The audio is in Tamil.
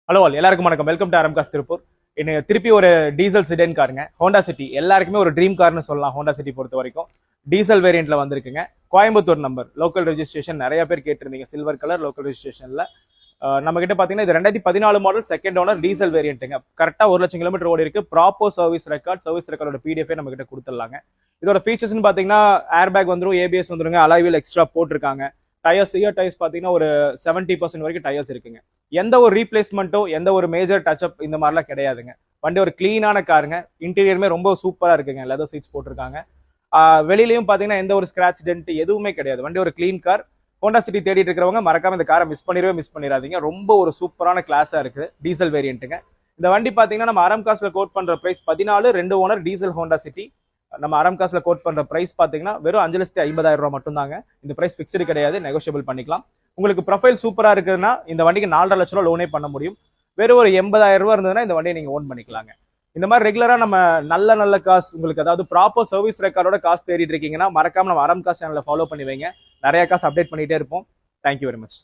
ஹலோ ஆல் எல்லாருக்கும் வணக்கம். வெல்கம் டு ஆரம் காஸ் திருப்பூர். இன்னைக்கு திருப்பி ஒரு டீசல் சிடென் காருங்க, ஹோண்டா சிட்டி. எல்லாருக்குமே ஒரு ட்ரீம் கார்னு சொல்லலாம். ஹோண்டா சிட்டி பொறுத்த வரைக்கும் டீசல் வேரியன்ட்ல வந்திருக்குங்க. Coimbatore number, local registration. நிறைய பேர் கேட்டிருந்தீங்க, சில்வர் கலர் லோக்கல் ரெஜிஸ்ட்ரேஷன்ல. நம்ம கிட்ட பாத்தீங்கன்னா இது 2014 மாடல், செகண்ட் ஓனர், டீசல் வேரியன்ட்டுங்க. கரெக்டா 1,00,000 கிலோமீட்டர் ஓடி இருக்கு. ப்ராப்பர் சர்வீஸ் ரெக்கார்டோட பிடிஎஃப் நம்ம கிட்ட கொடுத்துடலாங்க. இதோட ஃபீச்சர்ஸ்னு பாத்தீங்கன்னா ஏர் பேக் வந்துடும், ஏபிஎஸ் வந்துருங்க, அலாய் வீல் எக்ஸ்ட்ரா போட்டிருக்காங்க. டயர்ஸ், இயர் டயர்ஸ் பாத்தீங்கன்னா ஒரு 70% வரைக்கும் டயர்ஸ் இருக்குங்க. எந்த ஒரு ரீப்ளேஸ்மெண்ட்டோ எந்த ஒரு மேஜர் டச்சப் இந்த மாதிரிலாம் கிடையாதுங்க. வண்டி ஒரு கிளீனான காருங்க. இன்டீரியருமே ரொம்ப சூப்பரா இருக்குங்க. லெதர் சீட்ஸ் போட்டிருக்காங்க. வெளியிலயும் பாத்தீங்கன்னா எந்த ஒரு ஸ்கிராச் டென்ட் எதுவுமே கிடையாது. வண்டி ஒரு கிளீன் கார். ஹோண்டா சிட்டி தேடிட்டு இருக்கிறவங்க மறக்காம இந்த காரை மிஸ் பண்ணிடாதீங்க. ரொம்ப ஒரு சூப்பரான கிளாஸா இருக்கு, டீசல் வேரியன்ட்டுங்க. இந்த வண்டி பாத்தீங்கன்னா நம்ம அரம் காசுல கோட் பண்ற price 14, 2 owner, diesel Honda City. நம்ம அரம் காசுல கோட் பண்ற பிரைஸ் பாத்தீங்கன்னா வெறும் 5,50,000 ரூபாய் மட்டும் தாங்க. இந்த பிரைஸ் பிக்ஸ்டு கிடையாது, நெகோஷியபிள் பண்ணிக்கலாம். உங்களுக்கு ப்ரொஃபைல் சூப்பரா இருக்குன்னா இந்த வண்டிக்கு 4.5 லட்ச ரூபா லோனே பண்ண முடியும். வெறும் ஒரு 80,000 ரூபாய் இருந்ததுன்னா இந்த வண்டியை நீங்க ஓன் பண்ணிக்கலாங்க. இந்த மாதிரி ரெகுலரா நம்ம நல்ல காசு, உங்களுக்கு அதாவது ப்ராப்பர் சர்வீஸ் ரெக்கார்டோட காசு தேடிட்டு இருக்கீங்கன்னா மறக்காம நம்ம அரம் காசு சேனலை ஃபாலோ பண்ணி வைங்க. நிறைய காசு அப்டேட் பண்ணிட்டே இருப்போம். Thank you very much.